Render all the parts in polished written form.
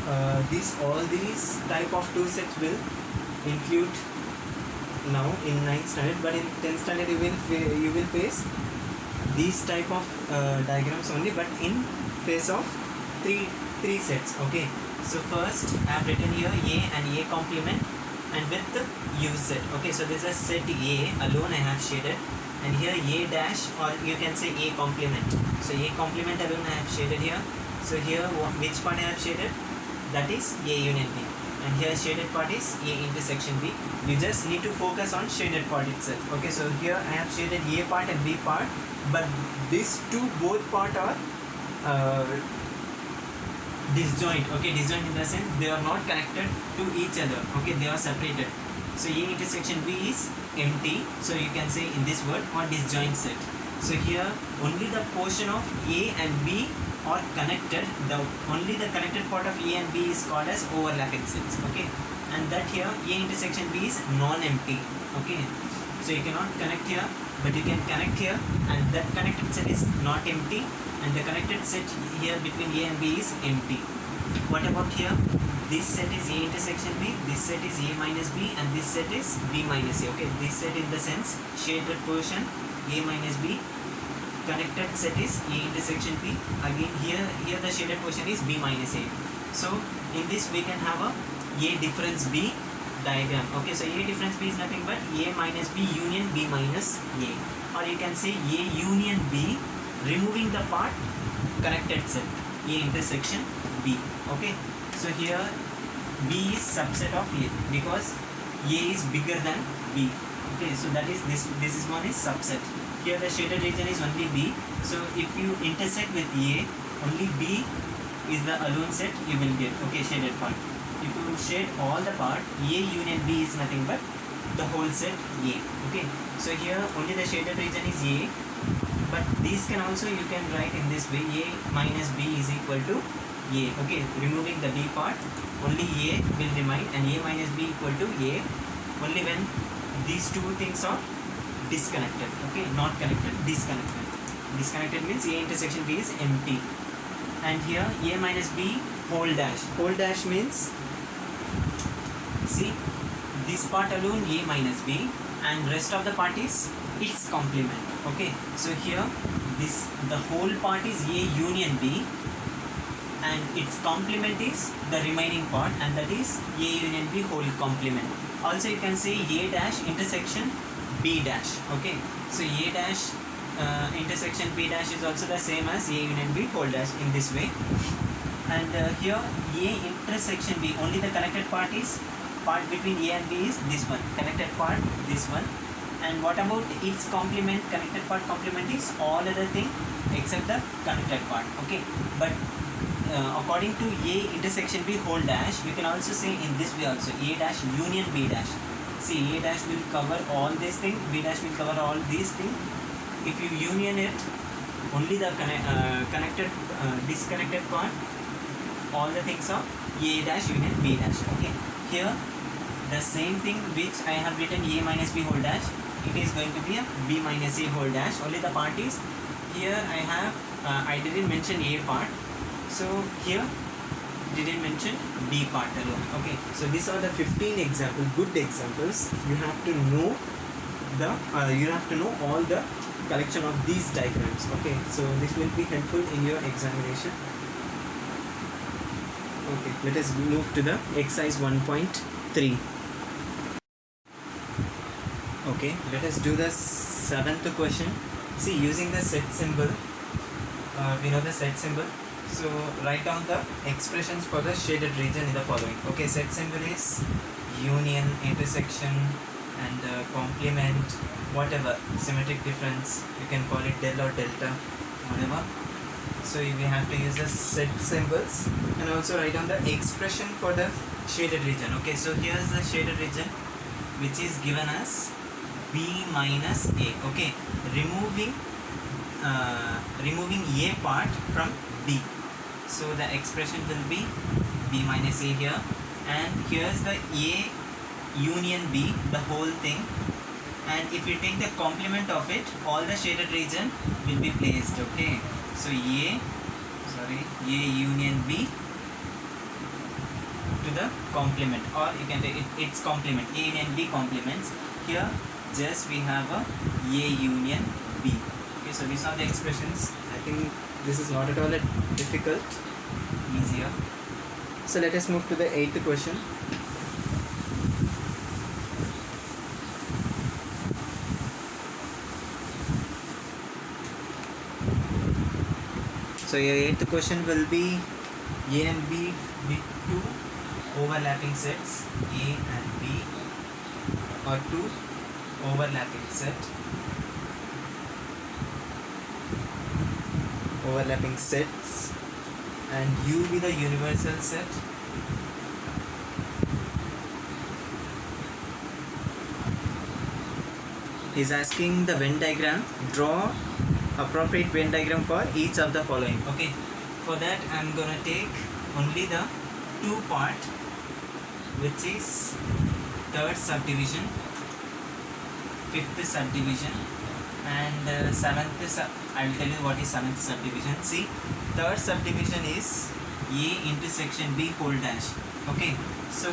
all these type of two sets will include now in 9th standard, but in 10th standard you will face these type of diagrams only, but in face of three sets. Okay, so first I have written here A and A complement and with the U set. Okay, so this is set A alone I have shaded, and here A dash, or you can say A complement. So A complement alone I have shaded here. So here which part I have shaded? That is A union B, and here shaded part is A intersection B. You just need to focus on shaded part itself. Okay, so here I have shaded A part and B part, but these two both part are disjoint. Okay, disjoint in the sense they are not connected to each other. Okay, they are separated. So A intersection B is empty, so you can say in this word or disjoint set. So here only the portion of A and B are connected. Only the connected part of A and B is called as overlapping sets. Okay, and that here A intersection B is non-empty. Okay, so you cannot connect here, but you can connect here, and that connected set is not empty, and the connected set here between A and B is empty. What about here? This set is A intersection B, this set is A minus B, and this set is B minus A. Okay, this set in the sense shaded portion A minus B, connected set is A intersection B. Again here the shaded portion is B minus A. So in this we can have a difference B diagram. Okay, so A difference B is nothing but A minus B union B minus A, or you can say A union B removing the part connected set A intersection B. Okay, so here B is subset of A because A is bigger than B. Okay, so that is this is one is subset. Here the shaded region is only B, so if you intersect with A, only B is the alone set you will get. Okay, shaded part. If you shade all the part, A union B is nothing but the whole set A. Okay, so here only the shaded region is A, but these can also you can write in this way: A minus B is equal to A. Okay, removing the B part, only A will remain, and A minus B equal to A only when these two things are disconnected. Okay, not connected, disconnected. Disconnected means A intersection B is empty, and here A minus B whole dash. Whole dash means, see, this part alone A minus B, and rest of the part is its complement. Okay, so here the whole part is A union B, and its complement is the remaining part, and that is A union B whole complement. Also you can say A dash intersection B dash. Okay, so A dash intersection B dash is also the same as A union B whole dash in this way. And here A intersection B, only the connected part is part between A and B is this one, connected part this one. And what about its complement? Connected part complement is all other thing except the connected part. Okay, but according to A intersection B whole dash, you can also say in this way also A dash union B dash. See, A dash will cover all this thing, B dash will cover all these things. If you union it, only the connected disconnected part, all the things are A dash union B dash. Okay, here the same thing which I have written A minus B whole dash, it is going to be a B minus A whole dash. Only the part is here I have I didn't mention A part, so here didn't mention B part alone. Okay, so these are the 15 examples, good examples. You have to know all the collection of these diagrams. Okay, so this will be helpful in your examination. Okay, let us move to the exercise 1.3. Okay, let us do the 7th question. See, using the set symbol, we know the set symbol. So write down the expressions for the shaded region in the following. Okay, set symbol is union, intersection, and complement, whatever, symmetric difference, you can call it del or delta, whatever. So we have to use the set symbols and also write down the expression for the shaded region. Okay, so here's the shaded region which is given as B minus A. Okay, removing A part from B. So the expression will be B minus A here, and here's the A union B, the whole thing, and if you take the complement of it, all the shaded region will be placed. Okay, so A union B the complement, or you can take its complement, A and B complements. Here just we have a A union B. Okay, so these are the expressions. I think this is not at all difficult, easier. So let us move to the 8th question. So your 8th question will be A and B with two overlapping sets, A and B, or two overlapping sets, and U be the universal set. He's asking the Venn diagram. Draw appropriate Venn diagram for each of the following. Okay, for that I'm gonna take only the two part, which is third subdivision, fifth subdivision, and seventh. I will tell you what is seventh subdivision. See, third subdivision is A intersection B whole dash. Okay, so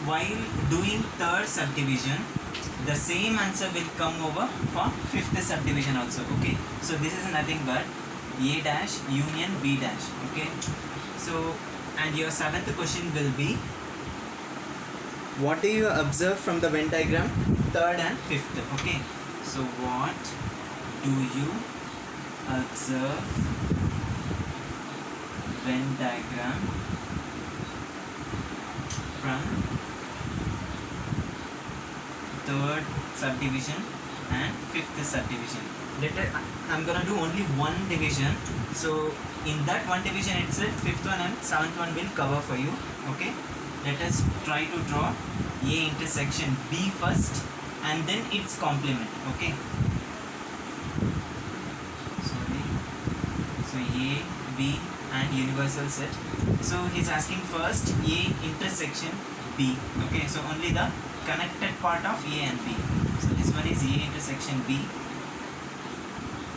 while doing third subdivision, the same answer will come over for fifth subdivision also. Okay, so this is nothing but A dash union B dash. Okay, so and your seventh question will be, what do you observe from the Venn diagram third and fifth? Okay, so what do you observe Venn diagram from third subdivision and fifth subdivision? Later I'm gonna do only one division, so in that one division itself fifth one and seventh one will cover for you. Okay, let us try to draw A intersection B first and then its complement. Okay, so A, B and universal set. So he's asking first A intersection B. Okay, so only the connected part of A and B. So this one is A intersection B,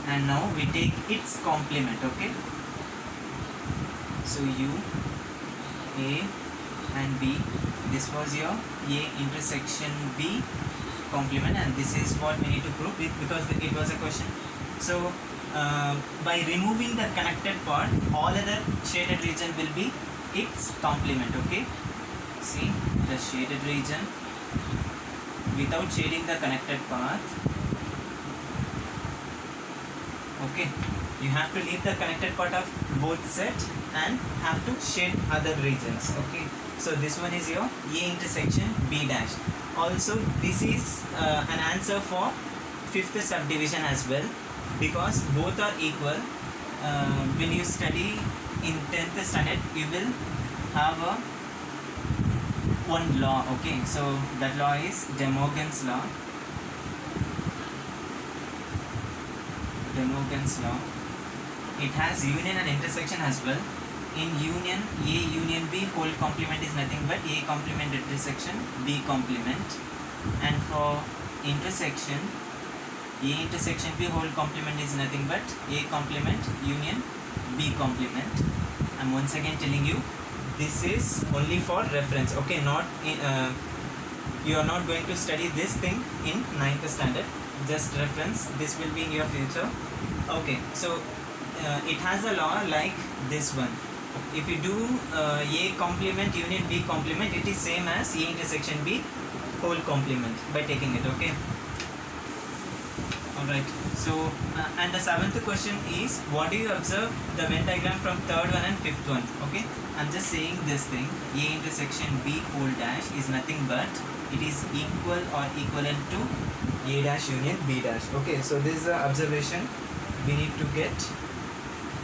and now we take its complement. Okay, so U, A and B, this was your A intersection B complement, and this is what we need to prove it because it was a question. So by removing the connected part, all other shaded region will be its complement. Okay, see the shaded region without shading the connected path. Okay, you have to leave the connected part of both set and have to shade other regions. Okay, so this one is your A intersection B dash. Also this is an answer for fifth subdivision as well, because both are equal. When you study in 10th standard, you will have a one law. Okay, so that law is De Morgan's law. It has union and intersection as well. In union, A union B whole complement is nothing but A complement intersection B complement, and for intersection, A intersection B whole complement is nothing but A complement union B complement. I'm once again telling you, this is only for reference. Okay, not in, you are not going to study this thing in 9th standard, just reference. This will be in your future. Okay, so it has a law like this one. If you do A complement union B complement, it is same as A intersection B whole complement by taking it. Okay, alright. So and the 7th question is, what do you observe the Venn diagram from third one and fifth one? Okay, I'm just saying this thing, A intersection B whole dash is nothing but it is equal or equivalent to A dash union B dash. Okay, so this is the observation we need to get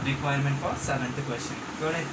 requirement for 7th question. Go ahead.